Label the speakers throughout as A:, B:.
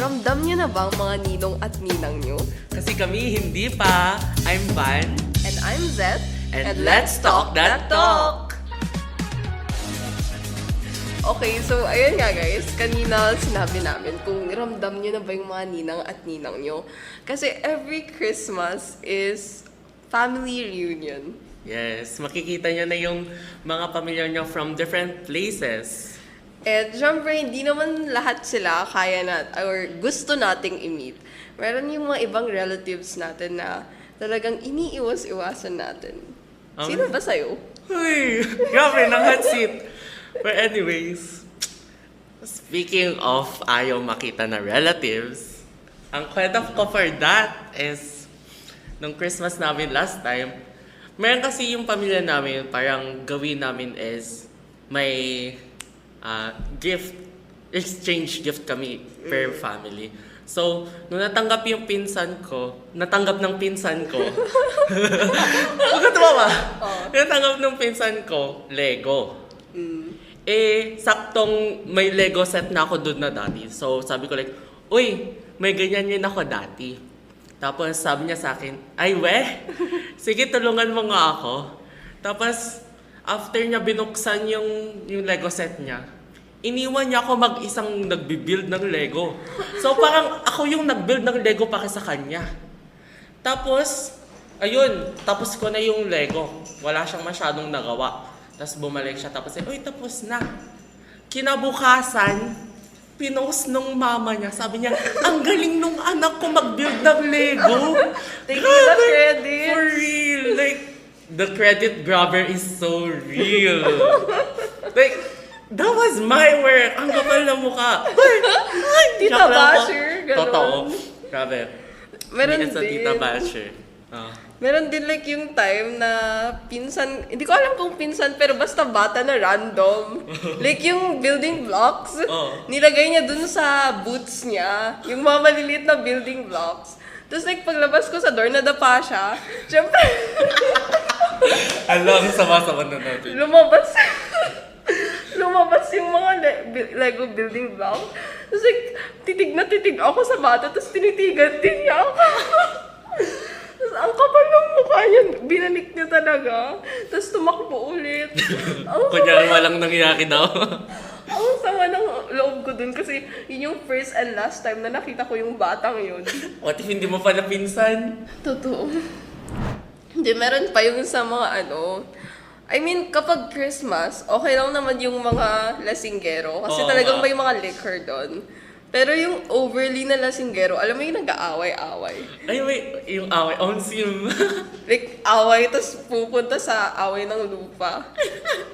A: Ramdam niyo na ba ang mga ninong at ninang niyo?
B: Kasi kami hindi pa. I'm Van.
A: And I'm Zeth.
B: And let's talk that talk!
A: Okay, so ayun nga guys, kanina sinabi namin kung ramdam niyo na ba yung mga ninang at ninang niyo. Kasi every Christmas is family reunion.
B: Yes, makikita nyo na yung mga pamilya nyo from different places.
A: And syempre, hindi naman lahat sila kaya na or gusto nating i-meet. Meron yung mga ibang relatives natin na talagang iniiwas-iwasan natin. Sino ba sa'yo?
B: Uy, grabe, ng hot seat. But anyways, speaking of ayaw makita na relatives, ang kwento ko for that is, nung Christmas namin last time, meron kasi yung pamilya namin, parang gawin namin is may gift, exchange gift kami per family. So, nung natanggap ng pinsan ko, huwag tumawa! Natanggap ng pinsan ko, Lego. Saktong may Lego set na ako doon na dati. So, sabi ko like, uy, may ganyan yun ako dati. Tapos sabi niya sa akin, ay sige tulungan mo nga ako. Tapos after niya binuksan yung Lego set niya, iniwan niya ako mag-isang nagbi-build ng Lego. So parang ako yung nag-build ng Lego para sa kanya. Tapos, ayun, tapos ko na yung Lego. Wala siyang masyadong nagawa. Tapos bumalik siya, tapos uy, tapos na. Kinabukasan, pinost nung mama niya. Sabi niya, ang galing nung anak ko mag-build ng Lego.
A: Thank you the credit.
B: For real. Like, the credit grabber is so real. Like, that was my work. Ang kapal na mukha.
A: Tita Basher, gano'n.
B: Totoo. Grabe.
A: Meron
B: Hindi sa
A: din.
B: Tita Basher.
A: Meron din like yung time na pinsan, hindi ko alam kung pinsan, pero basta bata na random. Like yung building blocks, nilagay niya dun sa boots niya, yung mga maliliit na building blocks. Tapos like paglabas ko sa door, nadapa siya. Siyempre,
B: Alam, sama-sama na natin.
A: lumabas yung mga Lego building blocks. Tapos like, titig na titig ako sa bata, tapos tinitigan din niya ako. Tapos ang kapal ng mukha niya, binanik niya talaga. Tapos tumakbo ulit.
B: Kunyari walang nangyayari daw.
A: Ang sama ng loob ko dun kasi yun yung first and last time na nakita ko yung batang yun.
B: What if hindi mo pa napinsan?
A: Totoo. Hindi, meron pa yung sa mga I mean, kapag Christmas, okay lang naman yung mga lasinggero. Kasi talagang may mga liquor doon. Pero yung overly na lasinggero, alam mo yung nag-aaway-away.
B: Ay, wait, yung away, on sim.
A: Like, away, tapos pupunta sa away ng lupa.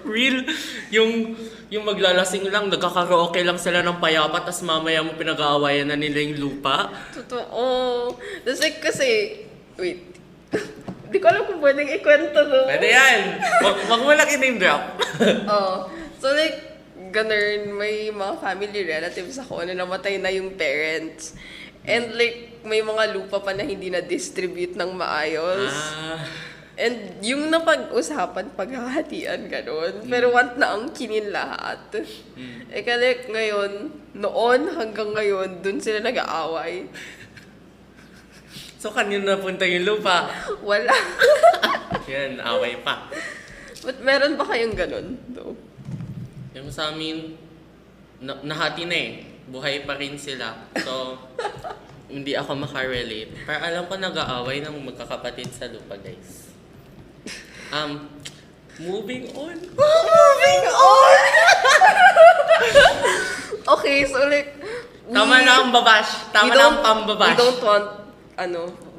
B: Real, yung maglalasing lang, nagkakaraoke lang sila ng payapa, tapos mamaya mo pinag-aawayan na nila yung lupa.
A: Totoo. Tapos like, kasi, wait, di ko alam kung pwedeng ikwento to.
B: Pwede yan. Wag mo lang i-name drop.
A: So like, ganun, may mga family relatives ako na namatay na yung parents. And like, may mga lupa pa na hindi na-distribute ng maayos. And yung napag-usapan, paghahatian, ganun. Pero want na ang kinin lahat. Kaya ngayon, noon hanggang ngayon, dun sila nag-aaway.
B: So, kanino napunta yung lupa?
A: Wala.
B: Yan, away pa.
A: But meron ba kayong ganun? No?
B: Yung sa amin, nahati na buhay pa rin sila. So, hindi ako makarelate. Pero alam ko nag-aaway ng magkakapatid sa lupa, guys. Moving on.
A: Moving on! Okay, so like,
B: Tama na ang babash. Tama na ang pambabash.
A: We don't want,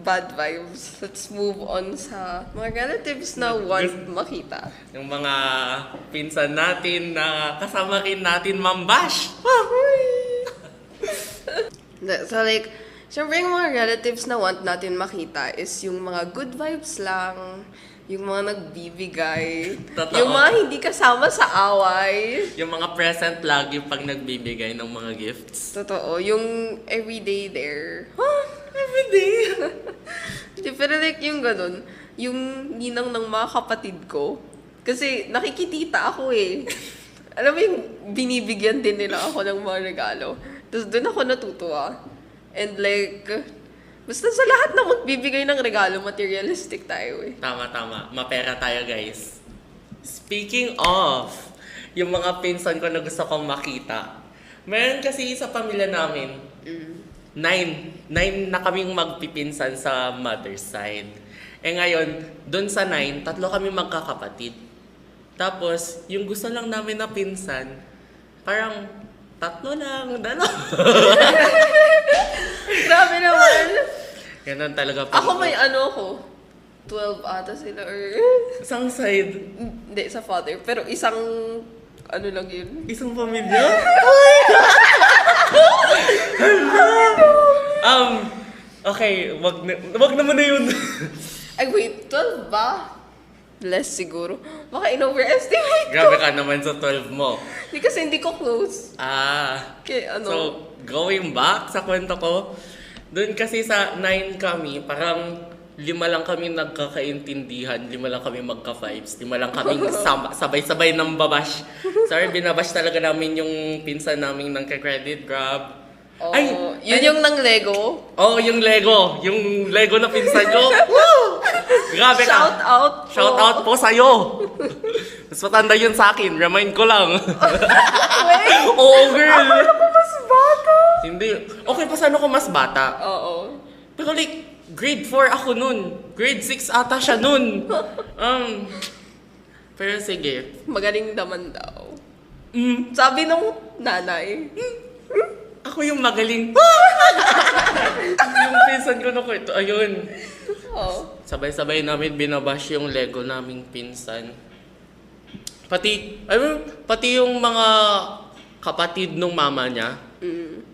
A: bad vibes. Let's move on sa mga relatives na want makita.
B: Yung mga pinsan natin na kasama rin natin mambash.
A: So like, syempre yung mga relatives na want natin makita is yung mga good vibes lang, yung mga nagbibigay,
B: Totoo.
A: yung mga hindi kasama sa away.
B: Yung mga present lagi pag nagbibigay ng mga gifts.
A: Totoo, yung everyday there.
B: Everyday.
A: Di, pero like yung ganun, yung ninang ng mga kapatid ko, kasi nakikitita ako Alam mo yung binibigyan din nila ako ng mga regalo. Tapos doon ako natutuwa. And like, basta sa lahat na magbibigay ng regalo, materialistic tayo eh.
B: Tama. Mapera tayo, guys. Speaking of, yung mga pinsan ko na gusto kong makita. Meron kasi sa pamilya namin, 9 na kaming magpipinsan sa mother's side. Eh ngayon, dun sa 9, 3 kami magkakapatid. Tapos, yung gusto lang namin na pinsan, parang 3 lang, 2.
A: Grabe naman.
B: Ganun talaga.
A: Ako may ko. 12 ata sila or...
B: Isang side,
A: Hindi, sa father. Pero isang... Ano lang yun?
B: isang pamilya? Okay, wag naman na yun.
A: Ay, wait. 12 ba? Less siguro. Baka in-overestimate ko.
B: Grabe ka naman sa 12 mo.
A: Hindi kasi hindi ko close. Kaya ano...
B: So, going back sa kwento ko, doon kasi sa 9 kami, parang 5 lang kami nagkakaintindihan, 5 lang kami magka-vibes, 5 lang kami sabay-sabay ng babash. Sorry, binabash talaga namin yung pinsan namin ng credit grab.
A: Oh, yun yung ng Lego.
B: Yung Lego. Yung Lego na pinsan ko. Woo! Grabe ka.
A: Shout out po.
B: Shout out po sa'yo. Mas matanda yun sa akin. Remind ko lang.
A: Wait.
B: Oo, girl.
A: Akala ko mas bata.
B: Hindi. Okay, pa saan ako mas bata?
A: Oo.
B: Pero like, grade 4 ako nun. Grade 6 ata siya nun. Pero sige.
A: Magaling naman daw. Sabi nung nanay.
B: Ako yung magaling. Yung pinsan ko na kwento. Ayun.
A: Oh.
B: Sabay-sabay namin binabash yung Lego naming pinsan. Pati yung mga kapatid nung mama niya.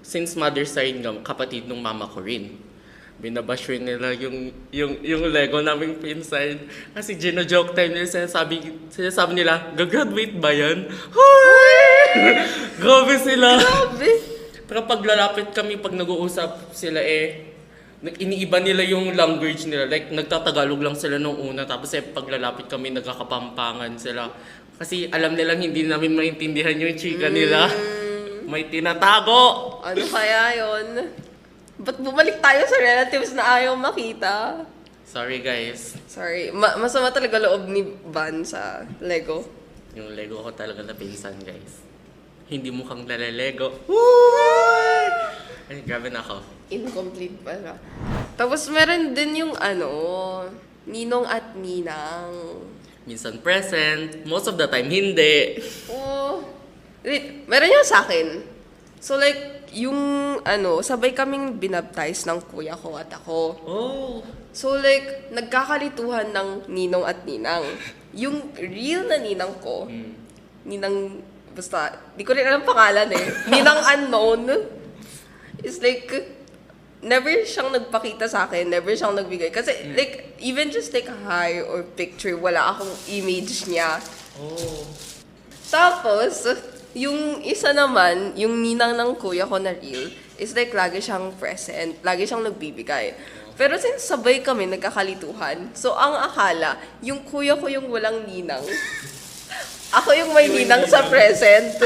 B: Since mother side nga, kapatid nung mama ko rin. Binabash rin nila yung Lego naming pinsan. Kasi gino-joke time nila, sinasabi nila, gagraduate ba yan? Grabe sila.
A: Grabe.
B: Pero pag lalapit kami, pag nag-uusap sila iniiba nila yung language nila. Like, nagtatagalog lang sila nung una. Tapos pag lalapit kami, nagkakapampangan sila. Kasi alam nilang hindi namin maintindihan yung chika nila. May tinatago.
A: Ano kaya yon? Ba't bumalik tayo sa relatives na ayaw makita?
B: Sorry, guys.
A: Sorry. Masama talaga loob ni Van sa Lego.
B: Yung Lego ko talaga na pinsan, guys. Hindi mukhang lalelego. Ay, grabe na ako.
A: Incomplete pala. Tapos meron din yung ninong at ninang.
B: Minsan present, most of the time hindi.
A: Oh. Wait, meron yung sa akin. So like, yung sabay kaming binaptize ng kuya ko at ako.
B: Oh.
A: So like, nagkakalituhan ng ninong at ninang. Yung real na ninang ko, ninang, basta, di ko rin alam pangalan eh. Ninang unknown. Is like, never siyang nagpakita sa akin, never siyang nagbigay. Kasi like, even just like hi or picture, wala akong image niya.
B: Oh.
A: Tapos, yung isa naman, yung ninang ng kuya ko na real, is like lagi siyang present, lagi siyang nagbibigay. Pero since sabay kami nagkakalituhan, so ang akala, yung kuya ko yung walang ninang. Ako yung may ninang sa present.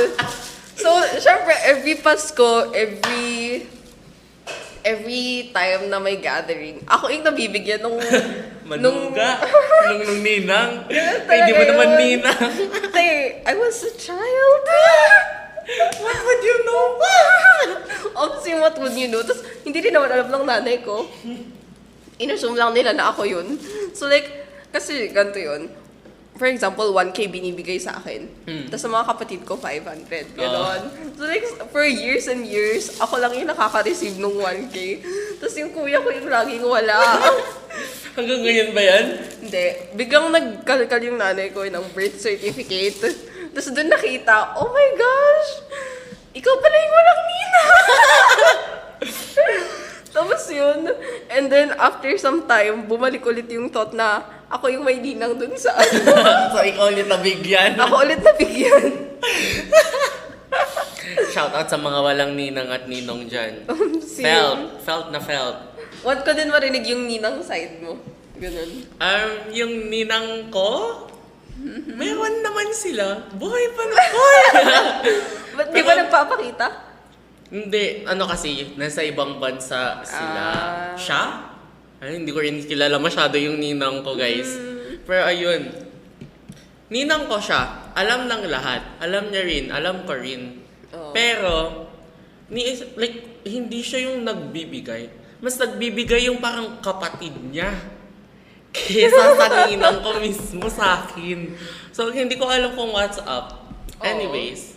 A: So, syempre, every Pasko, every time na may gathering, ako yung nabibigyan nung...
B: Manuga. nung ninang.
A: Ganun
B: Ay, di mo
A: talaga
B: naman
A: yun.
B: ninang.
A: I was a child.
B: What would you know?
A: Obviously, what would you know? Tapos, hindi rin naman alam ng nanay ko. Inassume lang nila na ako yun. So like, kasi ganito yun. For example, 1K binibigay sa akin. Tapos sa mga kapatid ko, 500. Ganon. So like, for years and years, ako lang yung nakaka-receive nung 1K. Tapos yung kuya ko yung laging wala.
B: Hanggang ngayon ba yan?
A: Hindi. Biglang nagkalkal yung nanay ko ng birth certificate. Tapos doon nakita, oh my gosh! Ikaw pala yung walang nina! Tapos yun. And then, after some time, bumalik ulit yung thought na ako yung may ninang dun sa
B: So, ikaw ulit nabigyan.
A: Ako ulit nabigyan.
B: Shoutout sa mga walang ninang at ninong dyan.
A: Same.
B: Felt na felt.
A: Want ko din marinig yung ninang side mo. Ganun.
B: Yung ninang ko, meron naman sila. Buhay pa na. Hoy!
A: Ba't di ba nagpapakita?
B: Hindi, ano kasi, nasa ibang bansa sila. Siya? Ay, hindi ko rin kilala masyado yung ninang ko, guys. Pero ayun, ninang ko siya. Alam ng lahat. Alam niya rin. Alam ko rin.
A: Oh.
B: Pero, hindi siya yung nagbibigay. Mas nagbibigay yung parang kapatid niya. Kesa sa ninang ko mismo sa akin. So, hindi ko alam kung what's up. Anyways.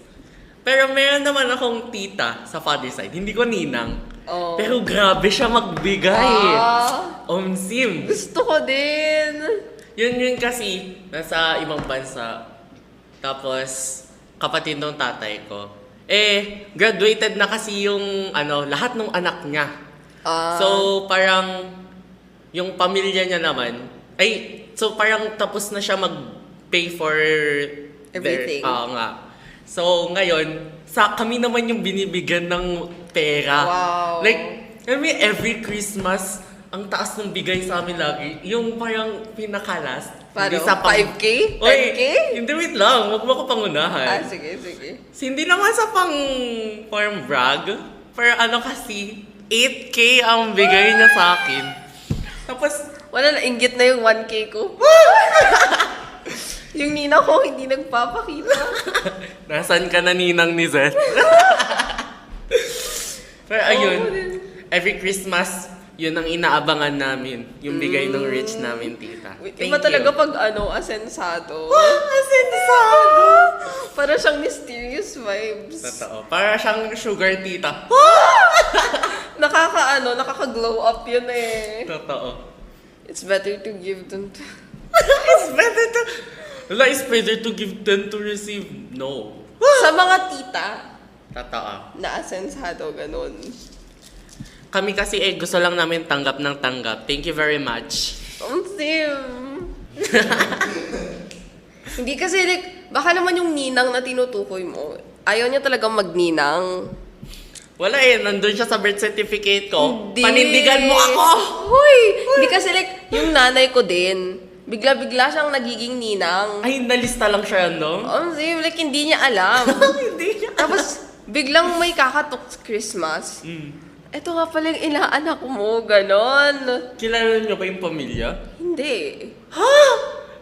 B: Pero meron naman akong tita sa father side. Hindi ko ninang.
A: Oh.
B: Pero grabe siya magbigay. Sim.
A: Gusto ko din.
B: Yun kasi, nasa ibang bansa. Tapos, kapatid ng tatay ko. Graduated na kasi yung, lahat ng anak niya. So, parang, yung pamilya niya naman, parang tapos na siya mag-pay for
A: everything.
B: Nga. So, ngayon, kami naman yung binibigyan ng pera.
A: Wow.
B: Every Christmas, ang taas ng bigay sa amin lagi, yung parang pinakalas.
A: Paano? 5K? 10K?
B: Hindi, wait lang. Huwag mo ko pangunahan.
A: Sige.
B: Hindi naman sa farm brag. Pero kasi, 8K ang bigay niya sa akin. Tapos,
A: wala na, inggit na yung 1K ko. Yung nina ko, hindi nagpapakita.
B: Nasaan ka na ninang ni Zeth? Pero ayun, every Christmas, yun ang inaabangan namin. Yung bigay ng rich namin, tita.
A: Iba talaga pag asensado.
B: Asensado!
A: Para siyang mysterious vibes.
B: Totoo. Para siyang sugar tita.
A: Nakaka-glow up yun eh.
B: Totoo.
A: It's better to give than to...
B: It's better to give than to receive. No.
A: Sa mga tita,
B: Totoo.
A: na asensado, ganun.
B: Kami kasi gusto lang namin tanggap ng tanggap. Thank you very much.
A: Sim. Hindi kasi baka naman yung ninang na tinutukoy mo, ayaw niya talagang magninang.
B: Wala nandun siya sa birth certificate ko.
A: Hindi.
B: Panindigan mo ako!
A: Huy! Hindi kasi yung nanay ko din, bigla-bigla siyang nagiging ninang.
B: Ay, nalista lang siya, no?
A: Sim, hindi niya alam.
B: Hindi niya.
A: Tapos, biglang may kakatok sa Christmas. Ito nga pala yung inaanak mo, ganon.
B: Kilala niyo ba yung pamilya?
A: Hindi.
B: Ha?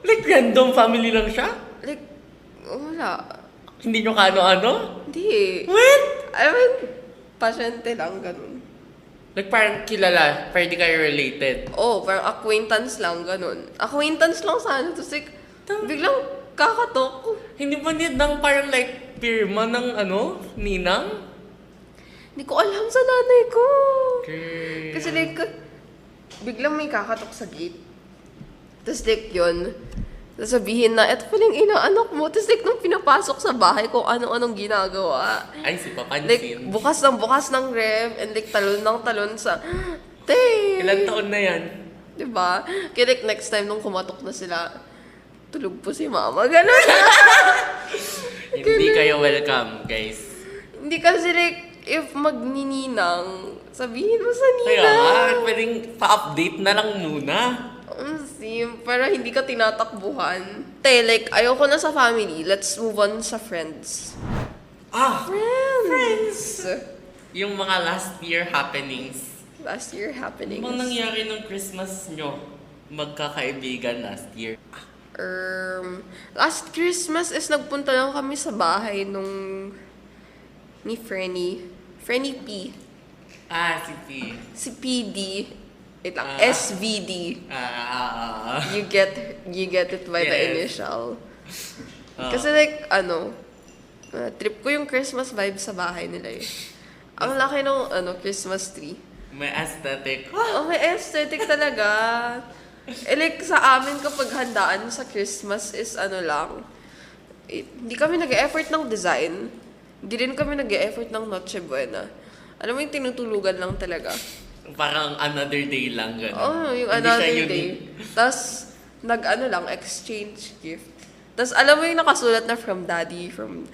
B: Random family lang siya?
A: Wala.
B: Hindi niyo kano-ano?
A: Hindi.
B: What?
A: Pasyente lang, ganun.
B: Parang kilala, pero di kayo related.
A: Parang acquaintance lang, ganun. Acquaintance lang sana. Tapos biglang kakatok.
B: Hindi ba nang parang pirma ng ninang?
A: Hindi ko alam sa nanay ko.
B: Okay.
A: Kasi biglang may kakatok sa gate. Tapos yun, sasabihin na, eto pala yung inaanak mo. Tapos nung pinapasok sa bahay kung ano-anong ginagawa.
B: Ay, si papansin.
A: Bukas ng ref, and talon ng talon sa,
B: Ilan taon na yan?
A: Diba? Kaya next time nung kumatok na sila, tulog po si mama. Ganon.
B: Hindi kayo welcome, guys.
A: Hindi kasi if magnininang, sabihin mo sa
B: Kaya
A: ninang.
B: pwedeng pa-update na lang muna.
A: Sim, para hindi ka tinatakbuhan. Ayoko na sa family. Let's move on sa friends. Friends!
B: Yung mga last year happenings.
A: Last year happenings.
B: Anong nangyari ng Christmas nyo? Magkakaibigan last year.
A: Last Christmas is nagpunta lang kami sa bahay ni Frenny P.
B: Si P.
A: Si PD. Wait lang, SVD. You get it by the
B: Yes.
A: initial. Kasi trip ko yung Christmas vibe sa bahay nila eh. Ang laki ng Christmas tree.
B: May aesthetic.
A: May aesthetic talaga. Sa amin kapag handaan sa Christmas is hindi kami nag-e-effort ng design. Hindi rin kami nag-e-effort ng Noche Buena. Alam mo yung tinutulugan lang talaga.
B: Parang another day lang, gano'n.
A: Yung
B: Hindi
A: another
B: siya
A: day.
B: unique.
A: Tapos, exchange gift. Tapos, alam mo yung nakasulat na from daddy, from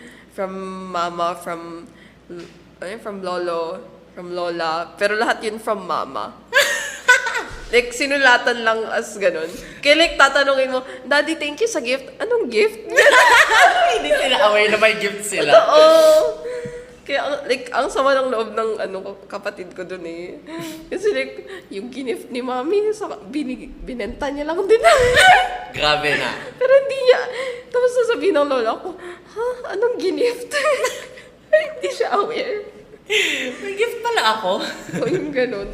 A: mama, from lolo, from lola. Pero lahat yun from mama. Sinulatan lang as ganun. Kaya tatanungin mo, Daddy, thank you sa gift. Anong gift?
B: Hindi sila aware na may gift sila.
A: Oo. Kaya, like, ang sama ng loob ng kapatid ko dun eh. Kasi like, yung gift ni mami, binenta niya lang din.
B: Grabe na.
A: Pero hindi niya. Tapos sasabihin ng lola ko, ha? Anong gift? Hindi siya aware.
B: May gift pala ako.
A: O yung ganun.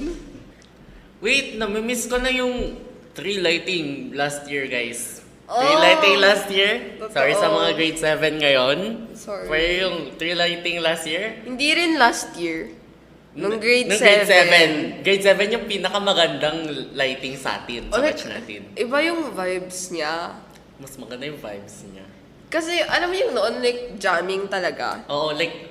B: Wait, namimiss ko na yung tree lighting last year, guys.
A: Oh!
B: Tree lighting last year?
A: Totoo.
B: Sorry sa mga grade 7 ngayon.
A: Sorry.
B: Pero yung tree lighting last year?
A: Hindi rin last year. Nung grade 7.
B: Grade 7 yung pinakamagandang lighting sa atin, sa
A: Like,
B: batch natin.
A: iba yung vibes niya.
B: Mas maganda yung vibes niya.
A: Kasi, alam mo yung noon, like, jamming talaga.
B: Oo, like,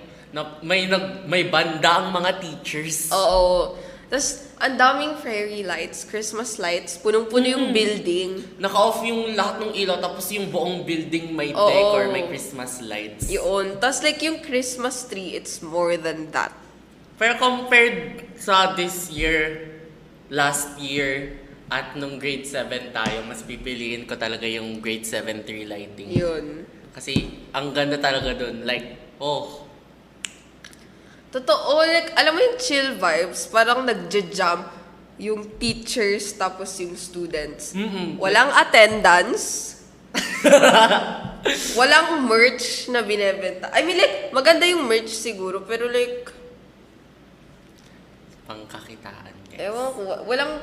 B: may banda ang mga teachers.
A: Oo. Tapos, ang daming fairy lights, Christmas lights, punong-puno yung building.
B: Naka-off yung lahat ng ilaw, tapos yung buong building may
A: Oo.
B: deck or may Christmas lights.
A: Yun. Tapos, like, yung Christmas tree, it's more than that.
B: Pero compared sa this year, last year, at nung grade 7 tayo, mas pipiliin ko talaga yung grade 7 tree lighting.
A: Yun.
B: Kasi ang ganda talaga dun. Like, oh,
A: Totoo, like, alam mo yung chill vibes, parang nagja-jump yung teachers tapos yung students. Walang attendance. Walang merch na binebenta. I mean, like, maganda yung merch siguro, pero like,
B: pangkakitaan. Guys.
A: ewan ko, walang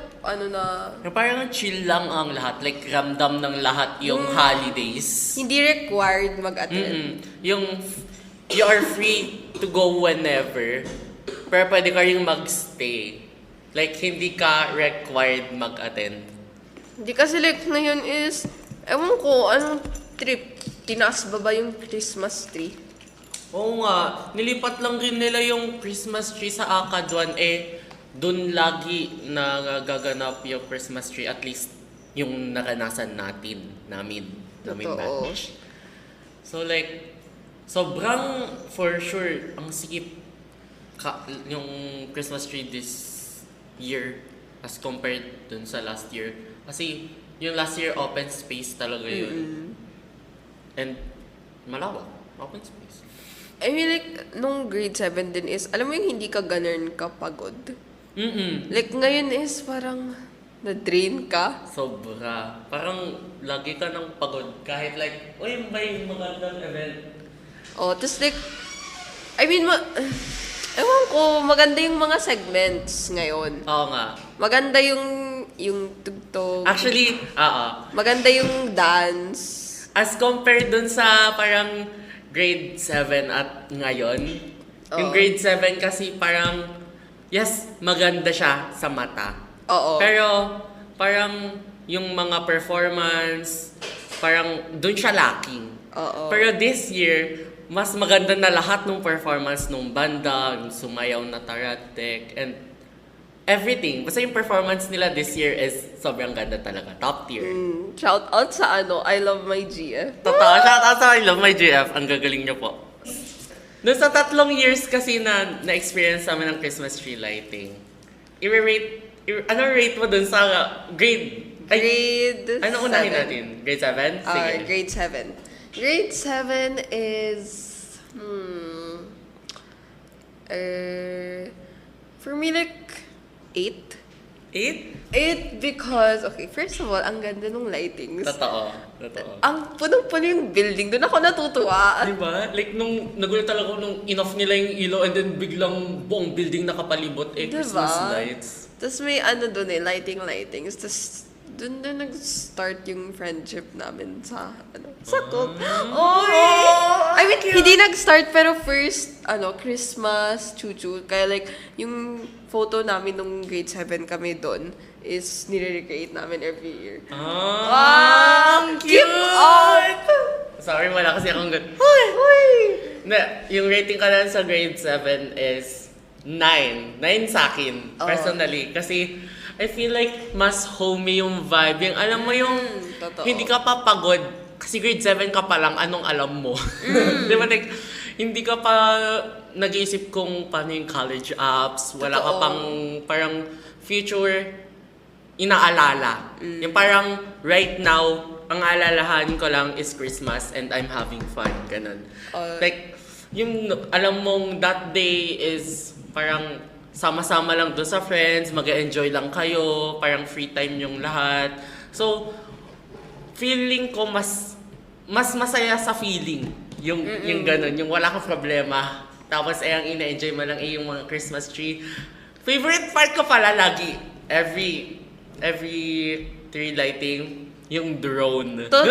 B: Yung parang chill lang ang lahat. Like, ramdam ng lahat yung holidays.
A: hindi required mag-attend.
B: You are free to go whenever. Pero pwede ka rin magstay. Like, hindi ka required mag-attend.
A: Hindi kasi like ngayon is, ewan ko, anong trip? Tinaas ba yung Christmas tree?
B: Oo nga, nilipat lang rin nila yung Christmas tree sa Akadwan. Dun lagi nagaganap yung Christmas tree. At least, yung naranasan namin
A: Totoo.
B: batch. So like, sobrang for sure ang sikip yung Christmas tree this year as compared dun sa last year. Kasi yung last year open space talaga yun. And malawak, open space.
A: I mean like, nung grade 7 din is, alam mo yung hindi ka ganun kapagod. Like ngayon is parang na-drain ka.
B: Sobra. Parang lagi ka nang pagod kahit like, uy, may magandang event.
A: Oh, tapos like, I mean, ewan ko, maganda yung mga segments ngayon.
B: Oo nga.
A: Maganda yung tugtog.
B: Actually,
A: Maganda yung dance.
B: as compared dun sa parang grade 7 at ngayon, yung
A: Oo.
B: grade 7 kasi parang, yes, maganda siya sa mata.
A: Oo.
B: Pero parang yung mga performance, parang dun siya lacking.
A: Oo.
B: Pero this year, mas maganda na lahat ng performance ng banda, yung sumayaw na Taratek, and everything. Basta yung performance nila this year is sobrang ganda talaga. Top tier.
A: Shout out sa I Love My GF.
B: Totoo, shout out sa I Love My GF. Ang gagaling niyo po. Noon sa 3 years kasi na-experience namin ng Christmas tree lighting, anong rate mo dun sa grade?
A: Grade
B: Ano unahin
A: 7.
B: natin? Grade 7? Sige.
A: Grade 7. Grade 7 is, for me like, 8.
B: 8?
A: 8 because, okay, first of all, ang ganda ng lightings.
B: Totoo.
A: Ang punong-puno yung building. Doon ako natutuwa.
B: Diba? Like, nung nagulat talaga ako nung in-off nila yung ilaw and then biglang buong building nakapalibot
A: Diba?
B: Christmas lights.
A: Tapos may doon lightings. Tapos doon nag-start yung friendship namin sa cult. Oy! I mean, hindi nag-start pero first, Christmas, chuchu. Kaya like, yung photo namin nung grade 7 kami doon is nire-recreate namin every year. Keep up!
B: Sorry, wala kasi akong ganun.
A: Uy!
B: Yung rating ka lang sa grade 7 is 9. 9 sa akin, personally. Kasi, I feel like mas homey yung vibe. Yung alam mo yung
A: totoo.
B: hindi ka pa pagod. Kasi grade 7 ka pa lang, anong alam mo? Di ba? Like, hindi ka pa nag-iisip kung paano yung college apps. Wala ka
A: Totoo.
B: pang parang future inaalala. Yung parang right now, ang alalahan ko lang is Christmas and I'm having fun. Ganun. Like, yung alam mong that day is parang sama-sama lang doon sa friends, mag-enjoy lang kayo, parang free time yung lahat. So, feeling ko mas masaya sa feeling yung ganun, yung wala kang problema. Tapos ang ina-enjoy mo lang yung mga Christmas tree. Favorite part ko pala lagi, every tree lighting, yung drone.
A: Totoo!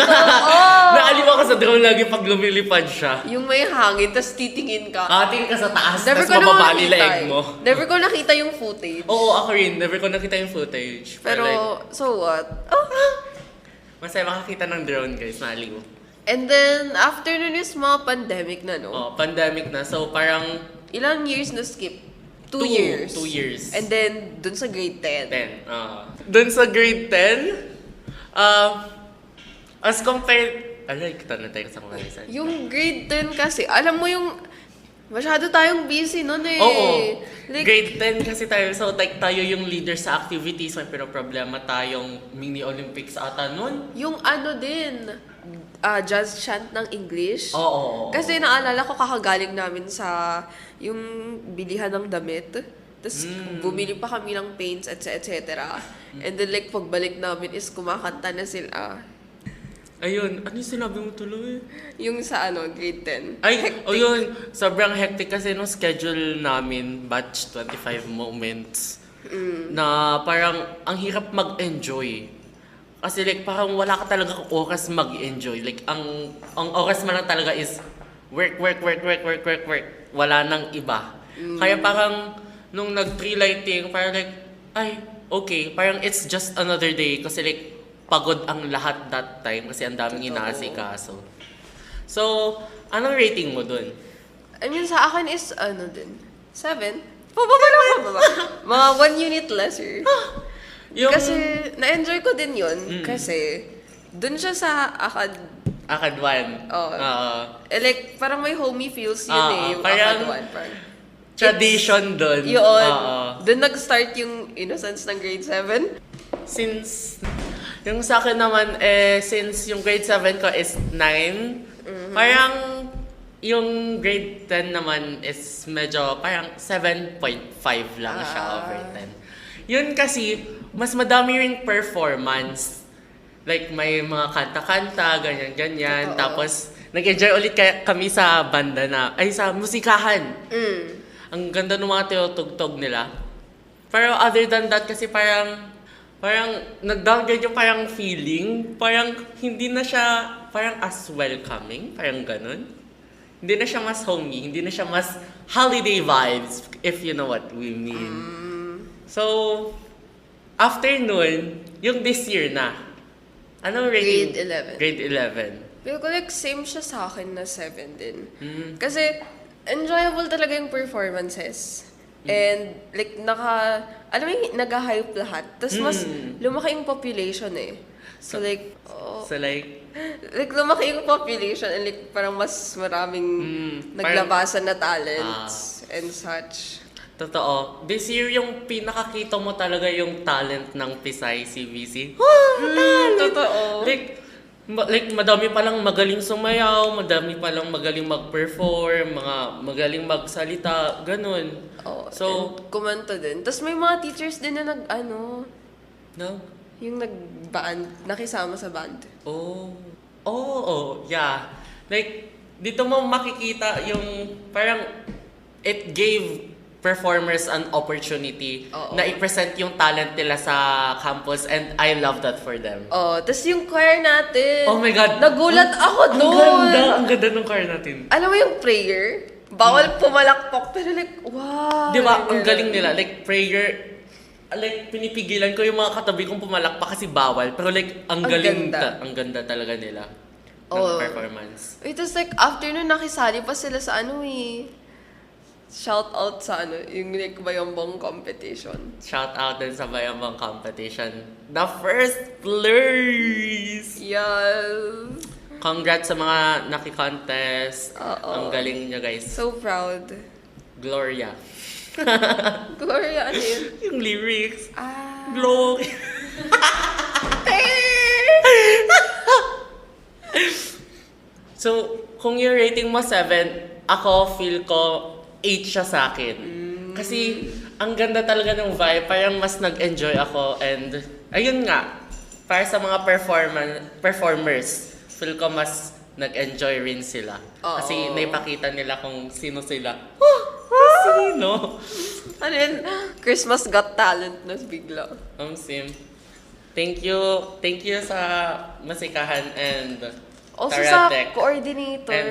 B: Naaliw ako sa drone lagi pag lumilipad siya.
A: Yung may hangin, tapos titingin ka.
B: Tingin ka sa taas,
A: Never
B: tapos
A: ko naman
B: mababa nila
A: nakita
B: egg mo.
A: Never ko nakita yung footage.
B: Oo, ako rin. Never ko nakita yung footage.
A: Pero,
B: like,
A: so what? Oh.
B: masaya makakita ng drone, guys. Naaliw.
A: And then, after nun is mga pandemic na, no?
B: Oh, pandemic na. So, parang
A: Ilang years na skip? 2
B: Two-
A: years.
B: 2 years.
A: And then, dun sa grade 10.
B: 10. Doon sa grade 10, as compared... Alay, kita na tayo sa mga reason.
A: Yung grade 10 kasi, alam mo yung... Masyado tayong busy nun eh.
B: Oo.
A: Like,
B: Grade 10 kasi tayo. So, like, tayo yung leader sa activities. May pero problema tayong mini Olympics ata nun.
A: yung ano din, jazz chant ng English.
B: Oo.
A: Kasi naalala ko kakagaling namin sa yung bilihan ng damit. Tapos bumili pa kami ng paints, etc. And then like pagbalik namin is kumakanta na sila.
B: Ayun, ano yung sinabi mo tuloy?
A: Yung sa grade 10.
B: Ay,
A: Hectic.
B: yun. Sobrang hectic kasi nung schedule namin, batch 25 moments. Na parang ang hirap mag-enjoy. Kasi like parang wala ka talaga oras mag-enjoy. Like ang oras mo lang talaga is work. Wala nang iba. Kaya parang nung nag-tree lighting, parang like, ay, okay. Parang it's just another day. Kasi like, pagod ang lahat that time kasi ang daming
A: Totoo.
B: inaasikaso. So, anong rating mo dun?
A: I mean, sa akin is din, 7. Pababa. Mga 1 unit lesser. Kasi, na-enjoy ko din yun. Kasi, dun siya sa
B: Akad 1.
A: Oo. Like, parang may homey feels yun yung
B: parang
A: Akad 1. Parang,
B: tradition dun.
A: yun.
B: Oo.
A: Dun nag-start yung innocence ng grade 7.
B: Since, yung sa akin naman, since yung grade 7 ko is 9, parang yung grade 10 naman is medyo parang 7.5 lang siya over 10. Yun kasi, mas madami ring performance. Like, may mga kanta-kanta, ganyan-ganyan.
A: Totoo.
B: Tapos, nag-enjoy ulit kami sa banda sa musikahan. Ang ganda ng mga tinutugtog nila. Pero other than that, kasi parang nag-downgrade yung parang feeling. Parang hindi na siya parang as welcoming. Parang ganun. Hindi na siya mas homey. Hindi na siya mas holiday vibes, if you know what we mean. So, after nun, yung this year na. Anong rating?
A: Grade 11.
B: Grade 11.
A: Pero ko like, same siya sa akin na 7 din. Kasi, enjoyable talaga yung performances. And, like, alam mo yung nag-hype lahat. Tapos, mas lumaki yung population eh. So, like,
B: So like,
A: like, lumaki yung population and like, parang mas maraming naglabasan na talents and such.
B: totoo. This year, yung pinakakita mo talaga yung talent ng Pisay CBC.
A: Totoo.
B: Like, madami palang magaling sumayaw, madami palang magaling mag-perform, mga magaling magsalita, ganun.
A: So, kumanta din. Tapos may mga teachers din na
B: No?
A: yung nag-band, nakisama sa band.
B: Yeah. Like, dito mo makikita yung parang it gave performers an opportunity na i-present yung talent nila sa campus and I love that for them.
A: Tapos yung choir natin.
B: Oh my God!
A: Nagulat ako doon.
B: Ang ganda ng choir natin.
A: Alam mo yung prayer? Bawal pumalakpak, pero like, wow.
B: Di ba? Ang galing nila. Like, prayer, like, pinipigilan ko yung mga katabi kong pumalakpak kasi bawal. Pero like, ang galing,
A: ganda.
B: ang ganda talaga nila ng performance.
A: It was like, after nun, nakisali pa sila sa shout out sa yung like bayambang competition.
B: Shout out din sa Bayambang competition. The first place!
A: Yes.
B: Congrats sa mga naki-contest. Ang galing niya, guys.
A: So proud.
B: Gloria.
A: Gloria, ano yun?
B: Yung lyrics.
A: Ah.
B: Gloria. So, kung yung rating mo 7, ako, feel ko, 8 siya sa akin. Kasi, ang ganda talaga ng vibe. Parang mas nag-enjoy ako. And, ayun nga, para sa mga performers, feel ko mas nag-enjoy rin sila. Kasi
A: Oo.
B: naipakita nila kung sino sila. Sino?
A: Ano yun? Christmas Got Talent na bigla.
B: Sim. Thank you sa Masikahan and
A: Also sa
B: Taradec.
A: coordinator.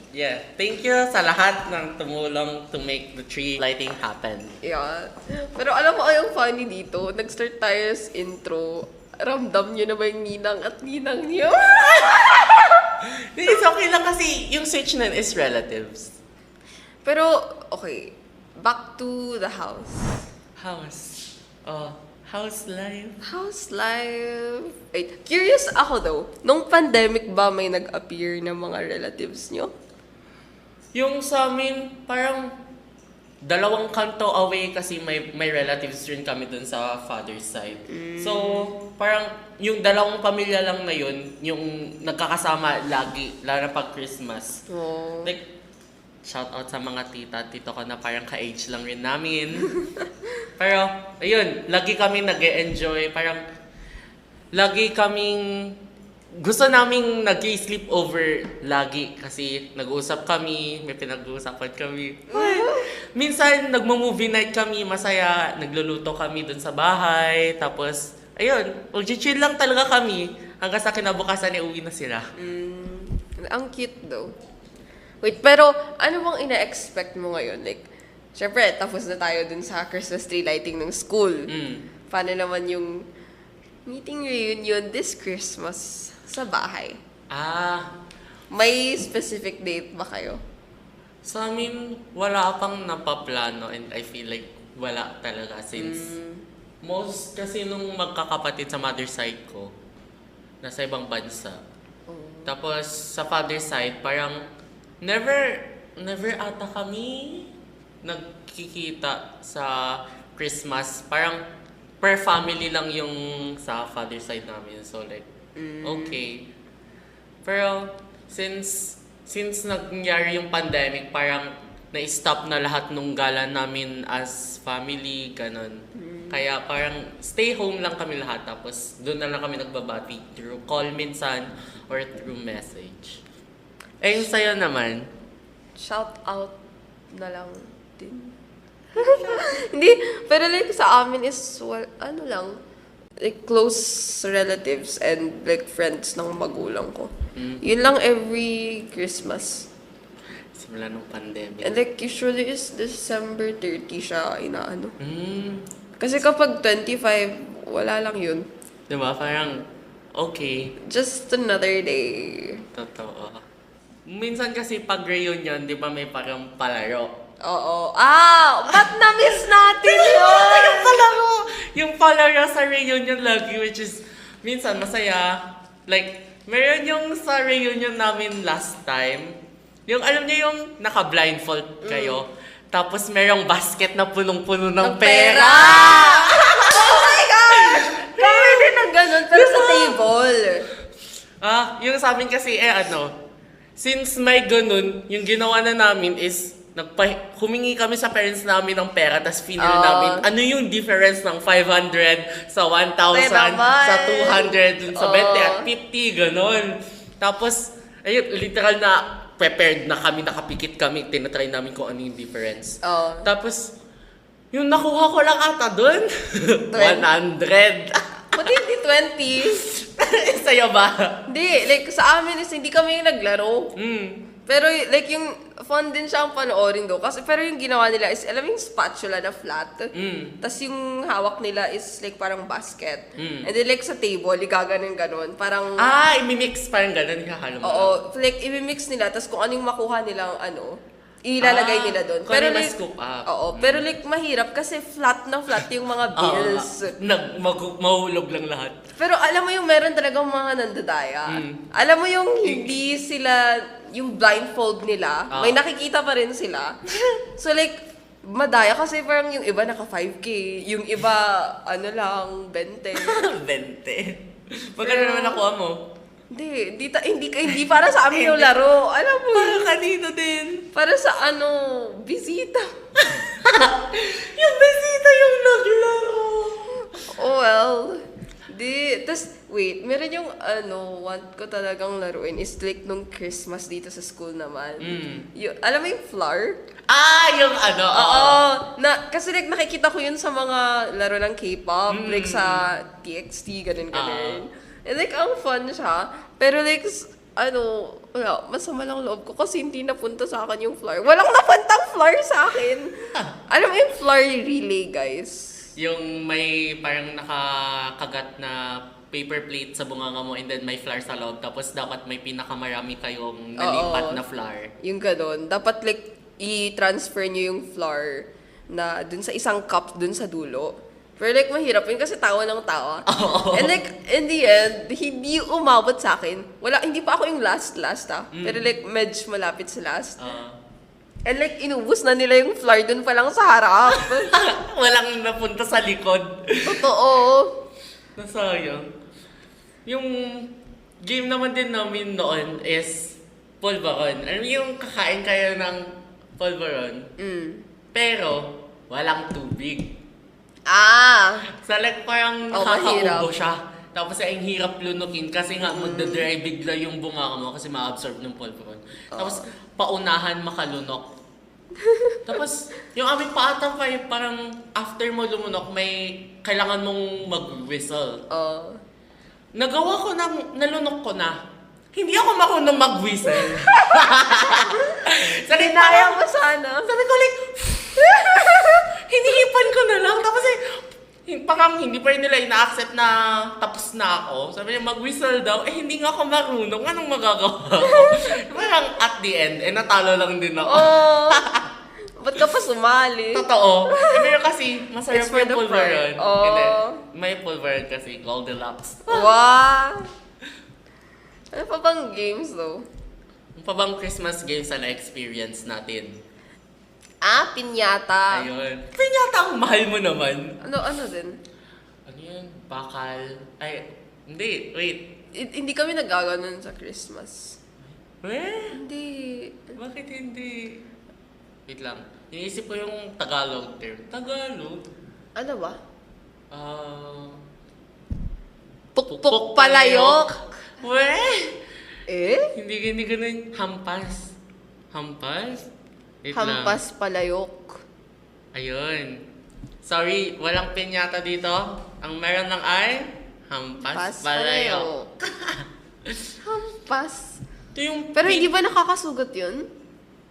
B: Yeah, thank you sa lahat ng tumulong to make the tree lighting happen.
A: Yeah. Pero alam mo, yung funny dito, nag-start tayo sa intro. Ramdam niyo na ba yung ninang at ninang niyo?
B: It's okay lang kasi yung switch nun is relatives.
A: Pero, okay. Back to the house.
B: House life.
A: House life. Wait, curious ako though. Nung pandemic ba may nag-appear ng mga relatives niyo?
B: Yung sa amin, parang 2 kanto away kasi may relatives rin kami dun sa father's side. So, parang yung 2 pamilya lang na yun, yung nagkakasama lagi, lalo na pag Christmas.
A: Oh.
B: Like, shout out sa mga tito ko na parang ka-age lang rin namin. Pero, ayun, lagi kami nag-e-enjoy. Parang, lagi kaming, gusto naming nag-sleep over lagi. Kasi nag-uusap kami, may pinag-uusapan kami. Minsan, nagmo-movie night kami, masaya. Nagluluto kami dun sa bahay. Tapos, ayun, mag-chill lang talaga kami. Hanggang sa kinabukasan, uwi na sila.
A: Ang cute though. Wait, pero ano bang ina-expect mo ngayon? Like, syempre, tapos na tayo dun sa Christmas tree lighting ng school. Paano naman yung meeting reunion this Christmas sa bahay? May specific date ba kayo?
B: Sa amin, wala pang napaplano and I feel like wala talaga since most kasi nung magkakapatid sa mother side ko, nasa ibang bansa. Tapos sa father side, parang never ata kami nagkikita sa Christmas. Parang per family lang yung sa father side namin. So like, okay. Pero since nangyari yung pandemic, parang na-stop na lahat nung gala namin as family, ganon. Kaya parang stay home lang kami lahat. Tapos doon na lang kami nagbabati through call minsan or through message. Eh, yung sa'yo naman?
A: Shout out na lang din. Hindi, pero like sa amin is, ano lang, like close relatives and like friends ng magulang ko. Yun lang every Christmas.
B: Simula nung pandemic.
A: And like usually is December 30 siya inaano. Kasi kapag 25, wala lang yun.
B: Diba? Parang, okay.
A: Just another day.
B: Totoo. Minsan kasi pag reunion, di ba may parang palaro?
A: Oo. Ba't na-miss natin yun?
B: Yung palaro! Yung palaro sa reunion lagi, which is, minsan masaya. Like, meron yung sa reunion namin last time, yung alam niyo yung naka-blindfold kayo, tapos merong basket na punong-puno ng pera!
A: Oh my gosh! Kami din ng ganun, pero sa table.
B: Yung sa amin kasi, since may ganun, yung ginawa na namin is, humingi kami sa parents namin ng pera, tapos finil namin, ano yung difference ng 500 sa 1,000, sa 200, dun sa 20 at 50, ganun. Tapos, ayun, literal na prepared na kami, nakapikit kami, tinatry namin kung ano yung difference. Tapos, yung nakuha ko lang ata dun, 100.
A: Pati hindi 20.
B: Sa'yo ba?
A: Hindi, like sa amin is hindi kami yung naglaro. Pero like yung fun din siyang panoorin do. Kasi pero yung ginawa nila is, alam mo yung spatula na flat. Tapos yung hawak nila is like parang basket. And then like sa table, igaganon-ganon. Parang,
B: Imimix parang gano'n, ihahalo mo.
A: oo, like imimix nila. Tapos kung anong makuha nilang ilalagay nila doon.
B: Pero like, scoop up.
A: Oo, pero like mahirap kasi flat na flat yung mga bills.
B: Mahulog lang lahat.
A: Pero alam mo yung meron talagang mga nandadaya. Alam mo yung hindi sila, yung blindfold nila, may nakikita pa rin sila. So like, madaya kasi parang yung iba naka 5K, yung iba ano lang, 20.
B: 20. Magkano naman nakuha mo?
A: Hindi para sa amin yung laro. Alam mo,
B: Para kanino din?
A: para sa bisita.
B: Yung bisita yung naglaro.
A: Oh well. Wait, meron yung want ko talagang laruin is like nung Christmas dito sa school naman. Alam mo yung flower?
B: Yung oo.
A: Oo. Kasi like nakikita ko yun sa mga laro ng K-pop, like sa TXT, ganun. And like, ang fun siya. Pero like, wala, masama lang loob ko kasi hindi napunta sa akin yung flower. Walang napuntang flower sa akin. Alam mo yung flower relay, guys?
B: Yung may parang nakakagat na paper plate sa bunganga mo and then may flower sa loob. Tapos dapat may pinakamarami kayong nalipat na flower.
A: Yung ganun. Dapat like, i-transfer nyo yung flower na dun sa isang cup dun sa dulo. Pero like, mahirap yun kasi tawa ng tawa. And like, in the end, hindi umabot sa akin. Hindi pa ako yung last Pero like, medj malapit sa last. And like, inubos na nila yung flower dun pa lang sa harap.
B: Walang napunta sa likod.
A: Totoo.
B: Nasayang. Yung game naman din namin noon is pulveron. Alam mo yung kakain kayo ng pulveron, pero walang tubig. So like parang nakakaubo siya. Tapos ang hirap lunukin kasi nga magdadry bigla yung bunga mo kasi ma-absorb ng pulveron. Tapos paunahan makalunok. Tapos yung aming paatang parang after mo lumunok may kailangan mong mag-whistle. Nalunok ko na. Hindi ako marunong mag-whistle.
A: Sinaya mo sana.
B: Sabi ko like, hinihipan ko na lang. Tapos parang hindi pa rin nila ina-accept na tapos na ako. Sabi niya, mag-whistle daw. Hindi nga ako marunong. Anong magagawa ko? Parang at the end, natalo lang din ako.
A: Ba't ka pa sumali?
B: Totoo. Pero kasi, masarap
A: It's for
B: yung
A: the
B: pulveron.
A: pride. Oh.
B: And then, may pulveron kasi, Goldilocks.
A: Wow! Ano pa bang games though?
B: Ano pa bang Christmas games na na-experience natin?
A: Pinyata.
B: Ayun. Pinyata ang mahal mo naman.
A: Ano din?
B: Ano yun? Bakal. Hindi. Wait.
A: Hindi kami nagaganon sa Christmas. Hindi.
B: Bakit hindi? Wait lang. Iniisip ko yung Tagalog term. Tagalog?
A: Ano ba?
B: Pukpuk
A: palayok.
B: Hindi ganun. Hampas. Wait
A: Hampas
B: lang.
A: palayok.
B: Ayun. Sorry, walang pinyata dito. Ang meron lang ay hampas palayok.
A: Hampas.
B: Ito yung
A: Pero hindi ba nakakasugat yun?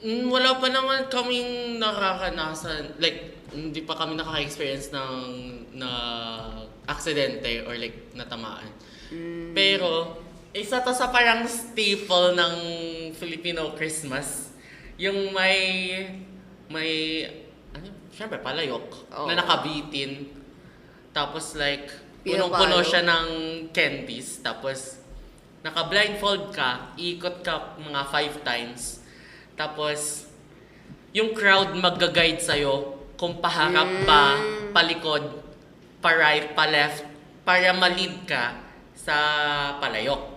B: Wala pa naman kaming nakakanasan. Like, hindi pa kami nakaka-experience ng aksidente or like natamaan. Pero, isa to sa parang staple ng Filipino Christmas. Yung syempre palayok na nakabitin. Tapos like, punong-puno siya ng candies. Tapos, naka-blindfold ka, ikot ka mga 5 times. Tapos, yung crowd magga-guide sa'yo kung paharap pa, palikod, pa-right, pa-left, para ma-lead ka sa palayok.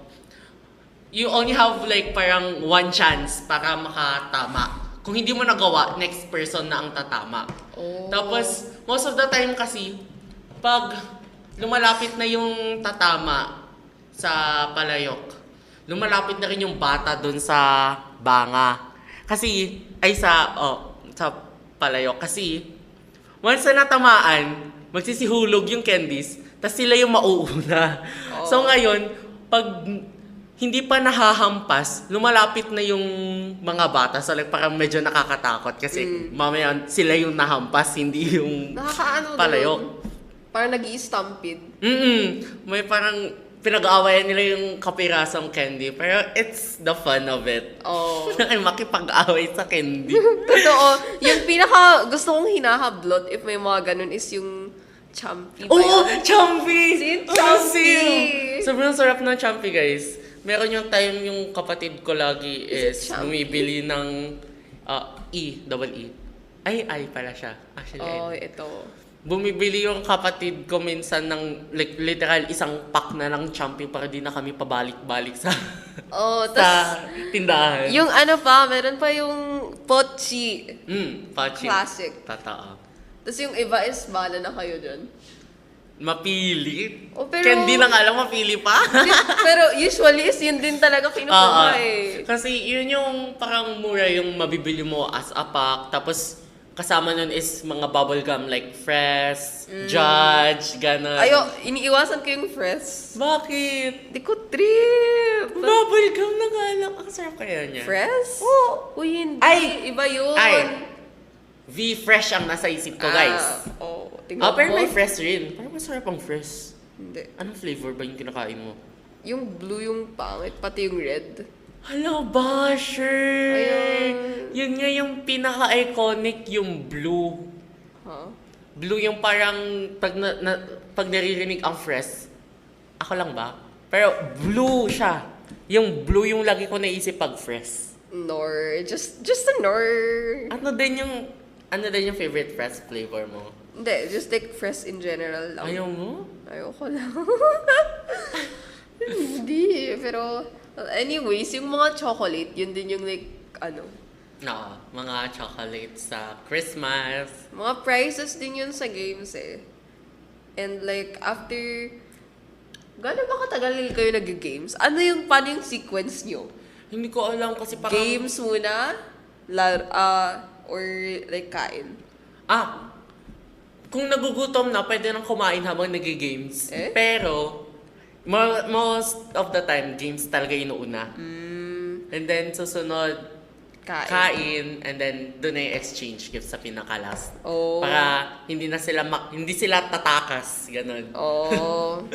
B: You only have like parang one chance para makatama. Kung hindi mo nagawa, next person na ang tatama. Tapos, most of the time kasi, pag lumalapit na yung tatama sa palayok, lumalapit na rin yung bata dun sa banga. Kasi, sa palayok. Kasi, once na natamaan, magsisihulog yung candies, tas sila yung mauuna. So ngayon, pag hindi pa nahahampas, lumalapit na yung mga bata. So like, parang medyo nakakatakot kasi mamaya sila yung nahampas, hindi yung palayok.
A: Parang nag-i-stampede.
B: May parang pinag-aawayan nila yung kapirasong candy. Pero it's the fun of it. Ay, makipag-away sa candy.
A: Totoo. Yung pinaka gusto kong hinahablot if may mga ganun is yung Champi ba yun?
B: Champi!
A: Champi!
B: Sobrang sarap ng Champi, guys. Meron yung time yung kapatid ko lagi is bumibili ng double E. Ay pala siya. Actually,
A: ito.
B: bumibili yung kapatid ko minsan ng literal isang pack na ng champion para di na kami pabalik-balik sa
A: Oh,
B: sa
A: tas
B: tindahan.
A: yung ano pa, meron pa yung pochi.
B: Pachi.
A: Classic.
B: Totoo.
A: Tapos yung iba is bala na kayo dyan.
B: Mapili.
A: Oh, pero-
B: Kaya hindi na nga lang mapili pa.
A: Pero usually is yun din talaga kinukuha eh.
B: Kasi yun yung parang mura yung mabibili mo as a pack. Tapos kasama nun is mga bubble gum like Fresh, Judge, gano'n.
A: Iniiwasan ko yung fresh.
B: Bakit?
A: Di ko trip.
B: Bubble gum na nga lang. Ang sarap kaya niya.
A: Fresh?
B: Oo.
A: Uy, hindi.
B: Ay!
A: Iba yun.
B: Ay! V-Fresh ang nasa isip ko, guys.
A: Tingnan
B: Pero
A: mo.
B: may fresh rin. Parang masarap ang fresh.
A: Hindi.
B: Anong flavor ba yung kinakain mo?
A: Yung blue yung pangit, pati yung red.
B: Hello, Basher!
A: Ayun.
B: Yun nga yung pinaka-iconic yung blue.
A: Huh?
B: Blue yung parang pag naririnig ang fresh. Ako lang ba? Pero blue siya. Yung blue yung lagi ko naisip pag fresh.
A: Nor. Just a nor.
B: Ano din yung favorite fresh flavor mo?
A: Hindi, just like fresh in general lang.
B: Ayaw mo?
A: Ayoko lang. Hindi, pero anyways, yung mga chocolate, yun din yung like,
B: Oo, mga chocolate sa Christmas.
A: mga prizes din yun sa games eh. And like, after, gano'n ba katagal kayo nag-games? Paano yung sequence nyo?
B: Hindi ko alam kasi parang...
A: Games muna? Or like kain?
B: Kung nagugutom na, pwede nang kumain habang nag-games.
A: Eh?
B: Pero, most of the time, games talaga inuuna. And then, susunod, kain, and then doon na yung exchange gifts sa pinaka-last.
A: Oh.
B: Para hindi sila tatakas, ganun.
A: Oh.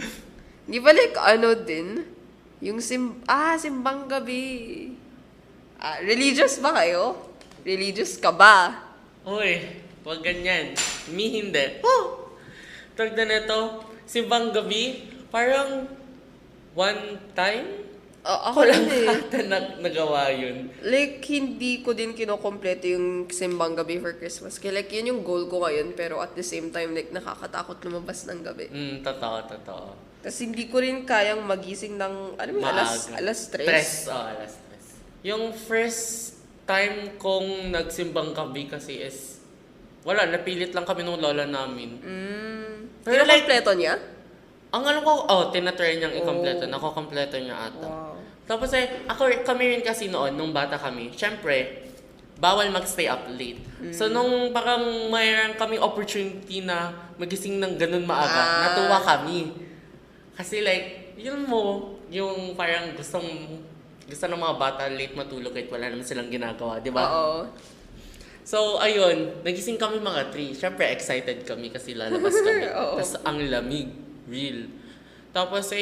A: Di ba like din? Yung simbang gabi. Religious ba kayo? Religious ka ba?
B: Uy, wag ganyan. Hindi. Tag na nito, simbang gabi, parang one time,
A: Ako lang eh.
B: nagawa yun.
A: Like, hindi ko din kinokompleto yung simbang gabi for Christmas. Kaya like, yun yung goal ko ngayon. Pero at the same time, like, nakakatakot lumabas ng gabi.
B: Totoo.
A: Tapos hindi ko rin kayang magising ng, alas 3.
B: Alas 3. Yung first time kong nagsimbang gabi kasi is, wala, napilit lang kami nung lola namin.
A: Pero kompleto niya?
B: Ang alam ko, tinatry niyang i-kompleto. Nakokompleto niya ata.
A: Wow.
B: Tapos kami rin kasi noon, nung bata kami, syempre, bawal mag-stay up late. So nung parang mayroon kaming opportunity na magising ng ganun maaga, natuwa kami. Kasi like, yung parang gusto ng mga bata late matulog kahit wala naman silang ginagawa, di ba?
A: Oo.
B: So, ayun, nagising kami mga 3. Syempre, excited kami kasi lalabas kami.
A: Oo.
B: Tapos, ang lamig. Real. Tapos,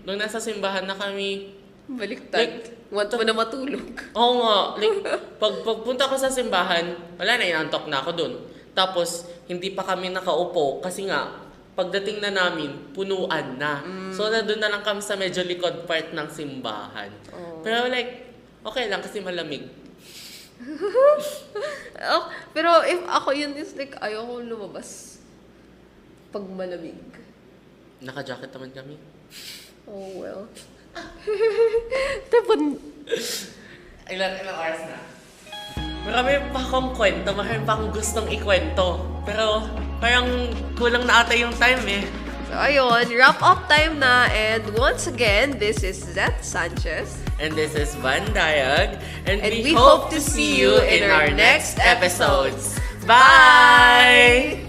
B: nung nasa simbahan na kami,
A: Baliktad.
B: Like,
A: Want mo na matulog.
B: oo nga, like, pagpunta ko sa simbahan, wala na, inantok na ako dun. Tapos, hindi pa kami nakaupo kasi nga, pagdating na namin, punuan na. So, nandun na lang kami sa medyo likod part ng simbahan. Pero like, okay lang kasi malamig.
A: Pero if ako yun is like, ayoko lumabas pag malamig.
B: Naka-jacket naman kami.
A: Oh, well. Tapon.
B: Ilang oras na? Marami pa akong kwento, marami pa akong gustong ikwento. Pero parang kulang na ata yung time eh.
A: So, ayun, wrap up time na. And once again, this is Zeth Sanchez.
B: And this is Van Dayag. And
A: And
B: we hope to see you in our next episodes. Bye!